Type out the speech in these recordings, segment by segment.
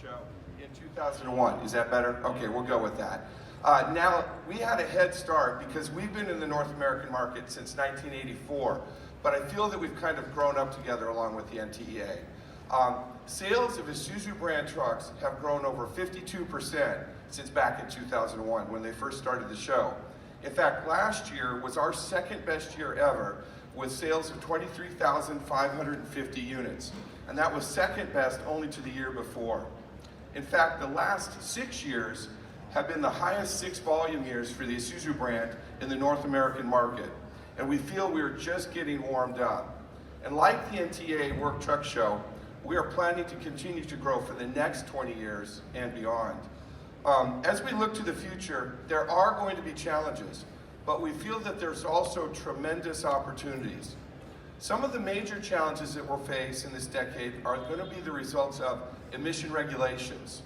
show in 2001. Is that better? Okay, we'll go with that. Now, we had a head start because we've been in the North American market since 1984, but I feel that we've kind of grown up together along with the NTEA. Sales of Isuzu brand trucks have grown over 52% since back in 2001 when they first started the show. In fact, last year was our second best year ever with sales of 23,550 units. And that was second best only to the year before. In fact, the last 6 years have been the highest 6 volume years for the Isuzu brand in the North American market. And we feel we're just getting warmed up. And like the NTEA Work Truck Show, we are planning to continue to grow for the next 20 years and beyond. As we look to the future, there are going to be challenges, but we feel that there's also tremendous opportunities. Some of the major challenges that we'll face in this decade are going to be the results of emission regulations,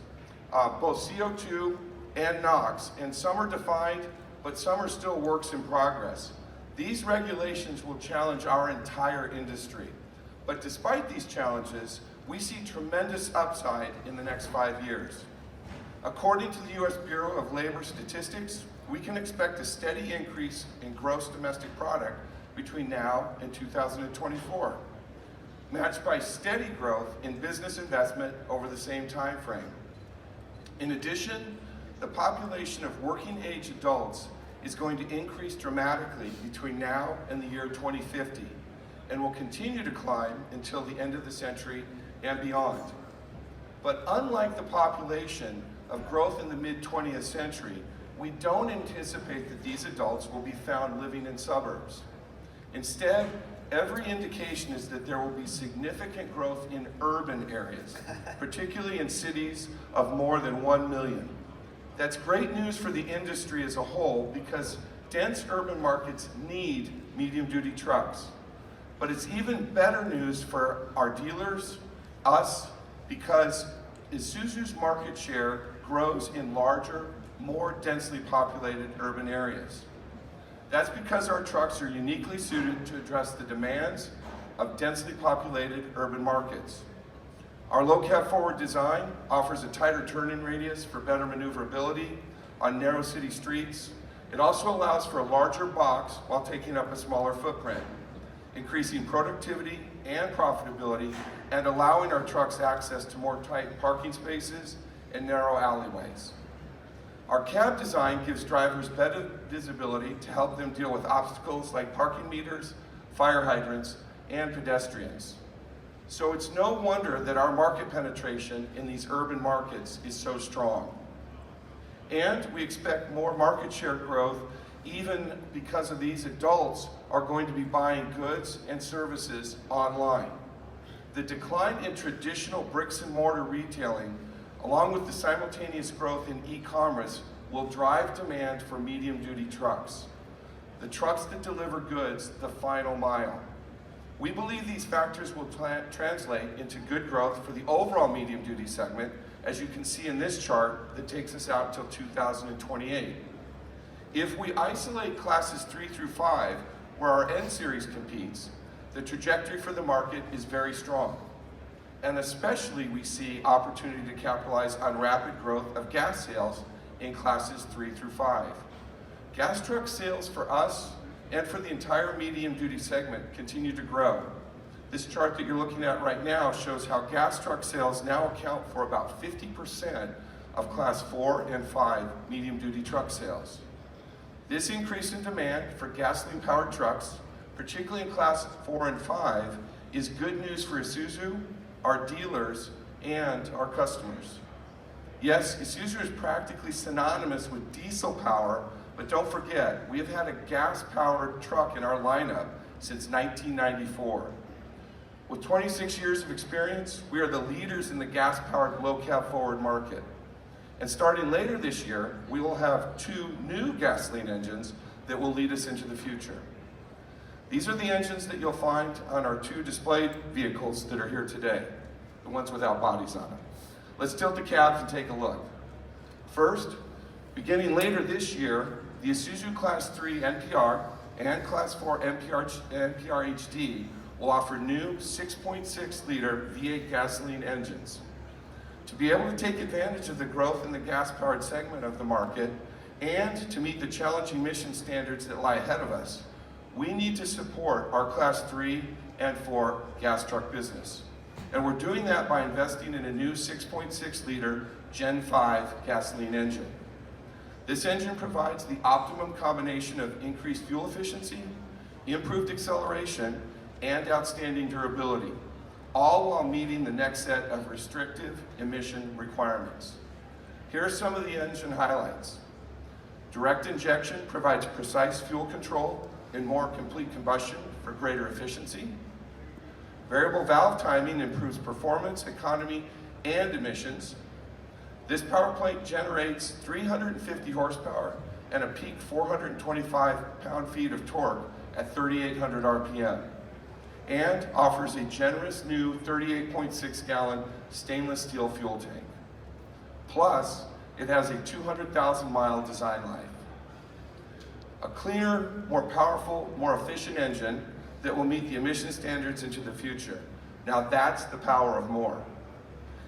both CO2 and NOx, and some are defined, but some are still works in progress. These regulations will challenge our entire industry. But despite these challenges, we see tremendous upside in the next 5 years. According to the U.S. Bureau of Labor Statistics, we can expect a steady increase in gross domestic product between now and 2024, matched by steady growth in business investment over the same time frame. In addition, the population of working age adults is going to increase dramatically between now and the year 2050 and will continue to climb until the end of the century and beyond. But unlike the population of growth in the mid-20th century, we don't anticipate that these adults will be found living in suburbs. Instead, every indication is that there will be significant growth in urban areas, particularly in cities of more than 1 million. That's great news for the industry as a whole because dense urban markets need medium-duty trucks. But it's even better news for our dealers, us, because Isuzu's market share grows in larger, more densely populated urban areas. That's because our trucks are uniquely suited to address the demands of densely populated urban markets. Our low cab forward design offers a tighter turning radius for better maneuverability on narrow city streets. It also allows for a larger box while taking up a smaller footprint, increasing productivity and profitability and allowing our trucks access to more tight parking spaces and narrow alleyways. Our cab design gives drivers better visibility to help them deal with obstacles like parking meters, fire hydrants, and pedestrians. So it's no wonder that our market penetration in these urban markets is so strong. And we expect more market share growth even because of these adults are going to be buying goods and services online. The decline in traditional bricks and mortar retailing, along with the simultaneous growth in e-commerce, will drive demand for medium-duty trucks, the trucks that deliver goods the final mile. We believe these factors will translate into good growth for the overall medium-duty segment, as you can see in this chart that takes us out until 2028. If we isolate classes 3 through 5, where our N series competes, the trajectory for the market is very strong. And especially we see opportunity to capitalize on rapid growth of gas sales in classes 3 through 5. Gas truck sales for us and for the entire medium-duty segment continue to grow. This chart that you're looking at right now shows how gas truck sales now account for about 50% of class 4 and 5 medium-duty truck sales. This increase in demand for gasoline-powered trucks, particularly in class 4 and 5, is good news for Isuzu, our dealers, and our customers. Yes, Isuzu is practically synonymous with diesel power, but don't forget, we have had a gas-powered truck in our lineup since 1994. With 26 years of experience, we are the leaders in the gas-powered low-cab forward market. And starting later this year, we will have 2 new gasoline engines that will lead us into the future. These are the engines that you'll find on our 2 displayed vehicles that are here today, the ones without bodies on them. Let's tilt the cabs and take a look. First, beginning later this year, the Isuzu Class 3 NPR and Class 4 NPR-HD will offer new 6.6-liter V8 gasoline engines. To be able to take advantage of the growth in the gas-powered segment of the market and to meet the challenging emission standards that lie ahead of us, we need to support our Class 3 and 4 gas truck business. And we're doing that by investing in a new 6.6 liter Gen 5 gasoline engine. This engine provides the optimum combination of increased fuel efficiency, improved acceleration, and outstanding durability, all while meeting the next set of restrictive emission requirements. Here are some of the engine highlights. Direct injection provides precise fuel control and more complete combustion for greater efficiency. Variable valve timing improves performance, economy, and emissions. This power plant generates 350 horsepower and a peak 425 pound-feet of torque at 3,800 RPM, and offers a generous new 38.6 gallon stainless steel fuel tank. Plus, it has a 200,000 mile design life. A cleaner, more powerful, more efficient engine that will meet the emission standards into the future. Now that's the power of more.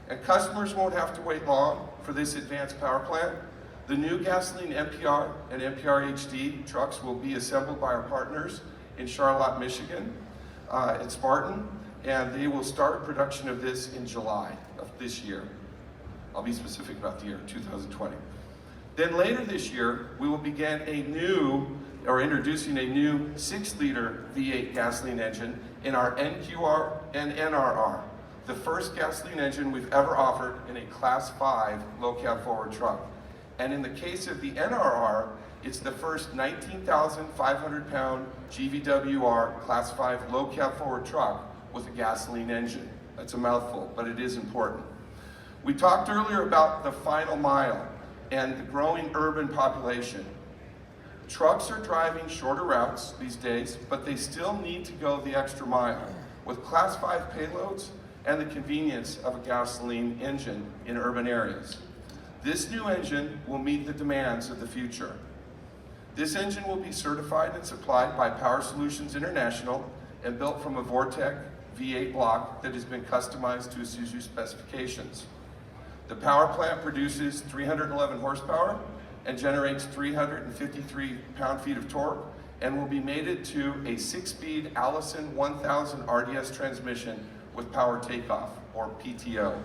And customers won't have to wait long for this advanced power plant. The new gasoline NPR and NPR-HD trucks will be assembled by our partners in Charlotte, Michigan, at Spartan, and they will start production of this in July of this year. I'll be specific about the year, 2020. Then later this year, we will begin introducing a new 6-liter V8 gasoline engine in our NQR and NRR, the first gasoline engine we've ever offered in a Class 5 low cab forward truck. And in the case of the NRR, it's the first 19,500 pound GVWR Class 5 low cab forward truck with a gasoline engine. That's a mouthful, but it is important. We talked earlier about the final mile and the growing urban population. Trucks are driving shorter routes these days, but they still need to go the extra mile with Class 5 payloads and the convenience of a gasoline engine in urban areas. This new engine will meet the demands of the future. This engine will be certified and supplied by Power Solutions International and built from a Vortec V8 block that has been customized to Isuzu specifications. The power plant produces 311 horsepower and generates 353 pound-feet of torque and will be mated to a 6-speed Allison 1000 RDS transmission with power takeoff, or PTO.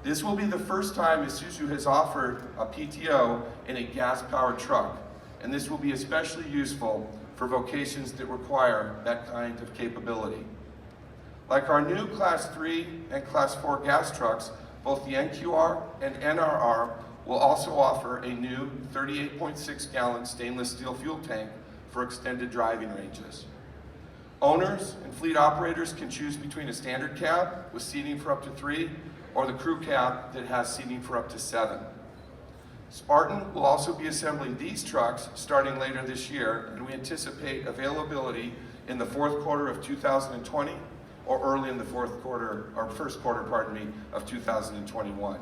This will be the first time Isuzu has offered a PTO in a gas-powered truck, and this will be especially useful for vocations that require that kind of capability. Like our new Class 3 and Class 4 gas trucks, both the NQR and NRR will also offer a new 38.6 gallon stainless steel fuel tank for extended driving ranges. Owners and fleet operators can choose between a standard cab with seating for up to 3 or the crew cab that has seating for up to 7. Spartan will also be assembling these trucks starting later this year, and we anticipate availability in the fourth quarter of 2020 or early in the first quarter, of 2021.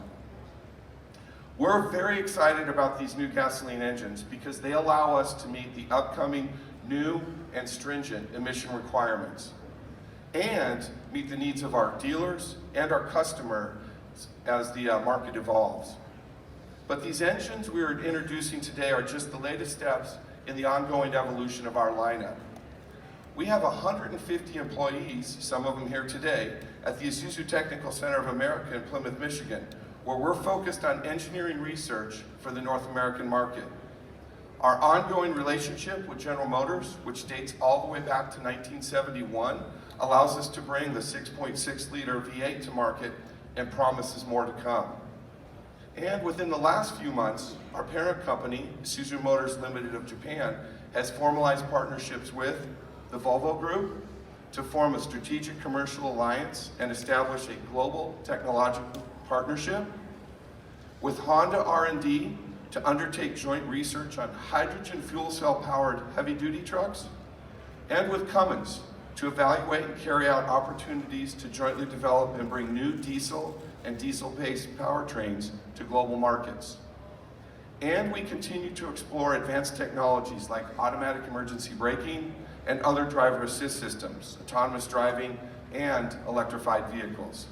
We're very excited about these new gasoline engines because they allow us to meet the upcoming new and stringent emission requirements and meet the needs of our dealers and our customers as the market evolves. But these engines we are introducing today are just the latest steps in the ongoing evolution of our lineup. We have 150 employees, some of them here today, at the Isuzu Technical Center of America in Plymouth, Michigan, where we're focused on engineering research for the North American market. Our ongoing relationship with General Motors, which dates all the way back to 1971, allows us to bring the 6.6 liter V8 to market and promises more to come. And within the last few months, our parent company, Isuzu Motors Limited of Japan, has formalized partnerships with the Volvo Group to form a strategic commercial alliance and establish a global technological partnership, with Honda R&D to undertake joint research on hydrogen fuel cell powered heavy duty trucks, and with Cummins to evaluate and carry out opportunities to jointly develop and bring new diesel and diesel-based powertrains to global markets. And we continue to explore advanced technologies like automatic emergency braking and other driver assist systems, autonomous driving, and electrified vehicles.